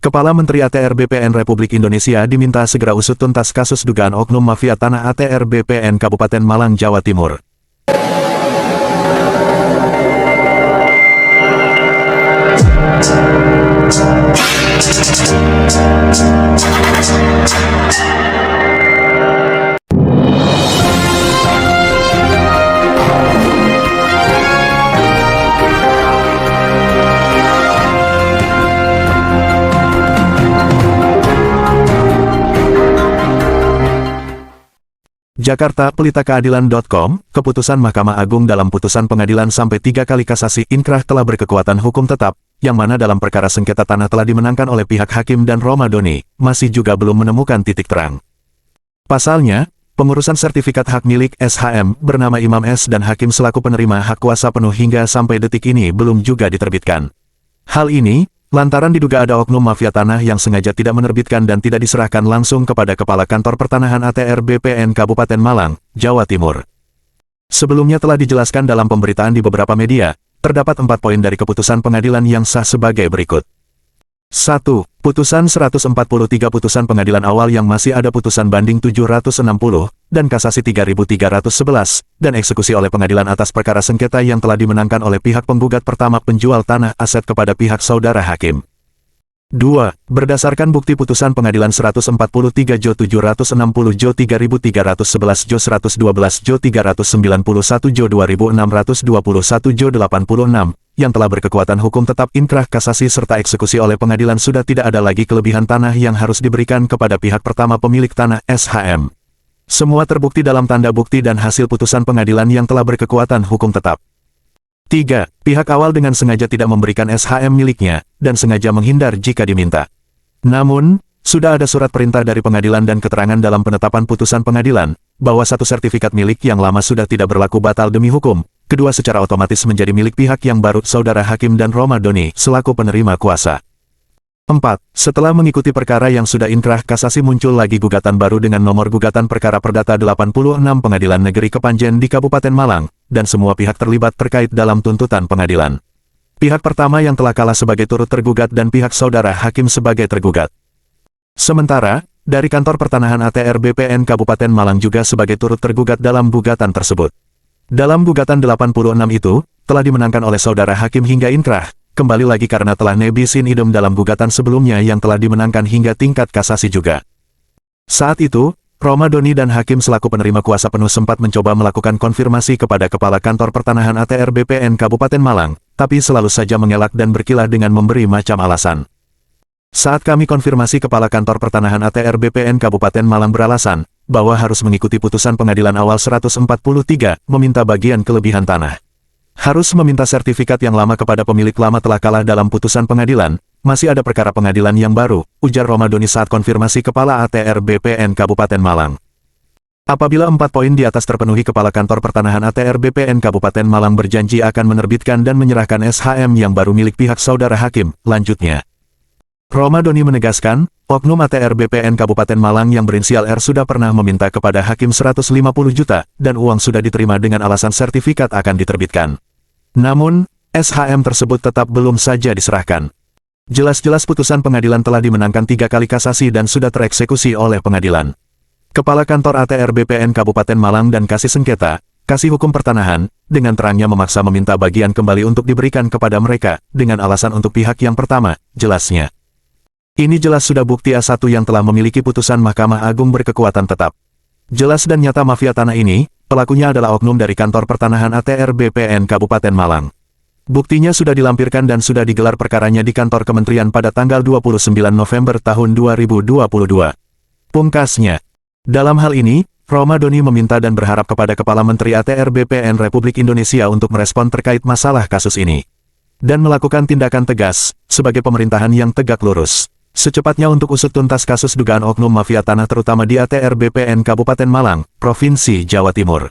Kepala Menteri ATR BPN Republik Indonesia diminta segera usut tuntas kasus dugaan oknum mafia tanah ATR BPN Kabupaten Malang, Jawa Timur. Jakarta, pelitakeadilan.com, keputusan Mahkamah Agung dalam putusan pengadilan sampai 3 kali kasasi inkrah telah berkekuatan hukum tetap, yang mana dalam perkara sengketa tanah telah dimenangkan oleh pihak hakim dan Romadhoni, masih juga belum menemukan titik terang. Pasalnya, pengurusan sertifikat hak milik SHM bernama Imam S dan hakim selaku penerima hak kuasa penuh hingga sampai detik ini belum juga diterbitkan. Hal ini lantaran diduga ada oknum mafia tanah yang sengaja tidak menerbitkan dan tidak diserahkan langsung kepada Kepala Kantor Pertanahan ATR BPN Kabupaten Malang, Jawa Timur. Sebelumnya telah dijelaskan dalam pemberitaan di beberapa media, terdapat 4 poin dari keputusan pengadilan yang sah sebagai berikut. 1. Putusan 143 putusan pengadilan awal yang masih ada putusan banding 760, dan kasasi 3311, dan eksekusi oleh pengadilan atas perkara sengketa yang telah dimenangkan oleh pihak penggugat pertama penjual tanah aset kepada pihak saudara hakim. 2. Berdasarkan bukti putusan pengadilan 143 Jo 760 Jo 3311 Jo 112 Jo 391 Jo 2621 Jo 86, yang telah berkekuatan hukum tetap inkrah kasasi serta eksekusi oleh pengadilan sudah tidak ada lagi kelebihan tanah yang harus diberikan kepada pihak pertama pemilik tanah SHM. Semua terbukti dalam tanda bukti dan hasil putusan pengadilan yang telah berkekuatan hukum tetap. 3. Pihak awal dengan sengaja tidak memberikan SHM miliknya, dan sengaja menghindar jika diminta. Namun, sudah ada surat perintah dari pengadilan dan keterangan dalam penetapan putusan pengadilan, bahwa satu sertifikat milik yang lama sudah tidak berlaku batal demi hukum, kedua secara otomatis menjadi milik pihak yang baru saudara hakim dan Romadhoni selaku penerima kuasa. 4. Setelah mengikuti perkara yang sudah inkrah kasasi muncul lagi gugatan baru dengan nomor gugatan perkara perdata 86 Pengadilan Negeri Kepanjen di Kabupaten Malang, dan semua pihak terlibat terkait dalam tuntutan pengadilan. Pihak pertama yang telah kalah sebagai turut tergugat dan pihak saudara hakim sebagai tergugat. Sementara, dari Kantor Pertanahan ATR BPN Kabupaten Malang juga sebagai turut tergugat dalam gugatan tersebut. Dalam gugatan 86 itu, telah dimenangkan oleh saudara hakim hingga inkrah, kembali lagi karena telah nebis in idem dalam gugatan sebelumnya yang telah dimenangkan hingga tingkat kasasi juga. Saat itu, Romadhoni dan hakim selaku penerima kuasa penuh sempat mencoba melakukan konfirmasi kepada Kepala Kantor Pertanahan ATR BPN Kabupaten Malang, tapi selalu saja mengelak dan berkilah dengan memberi macam alasan. Saat kami konfirmasi Kepala Kantor Pertanahan ATR BPN Kabupaten Malang beralasan, bahwa harus mengikuti putusan pengadilan awal 143, meminta bagian kelebihan tanah. Harus meminta sertifikat yang lama kepada pemilik lama telah kalah dalam putusan pengadilan, masih ada perkara pengadilan yang baru, ujar Romadhoni saat konfirmasi Kepala ATR BPN Kabupaten Malang. Apabila 4 poin di atas terpenuhi, Kepala Kantor Pertanahan ATR BPN Kabupaten Malang berjanji akan menerbitkan dan menyerahkan SHM yang baru milik pihak saudara hakim, lanjutnya. Romadhoni menegaskan, oknum ATR BPN Kabupaten Malang yang berinisial R sudah pernah meminta kepada hakim 150 juta, dan uang sudah diterima dengan alasan sertifikat akan diterbitkan. Namun, SHM tersebut tetap belum saja diserahkan. Jelas-jelas putusan pengadilan telah dimenangkan 3 kali kasasi dan sudah tereksekusi oleh pengadilan. Kepala Kantor ATR BPN Kabupaten Malang dan Kasih Sengketa, Kasih Hukum Pertanahan, dengan terangnya memaksa meminta bagian kembali untuk diberikan kepada mereka, dengan alasan untuk pihak yang pertama, jelasnya. Ini jelas sudah bukti A1 yang telah memiliki putusan Mahkamah Agung berkekuatan tetap. Jelas dan nyata mafia tanah ini, pelakunya adalah oknum dari Kantor Pertanahan ATR BPN Kabupaten Malang. Buktinya sudah dilampirkan dan sudah digelar perkaranya di kantor kementerian pada tanggal 29 November tahun 2022. Pungkasnya, dalam hal ini, Romadhoni meminta dan berharap kepada Kepala Menteri ATR BPN Republik Indonesia untuk merespon terkait masalah kasus ini. Dan melakukan tindakan tegas, sebagai pemerintahan yang tegak lurus, secepatnya untuk usut tuntas kasus dugaan oknum mafia tanah terutama di ATR BPN Kabupaten Malang, Provinsi Jawa Timur.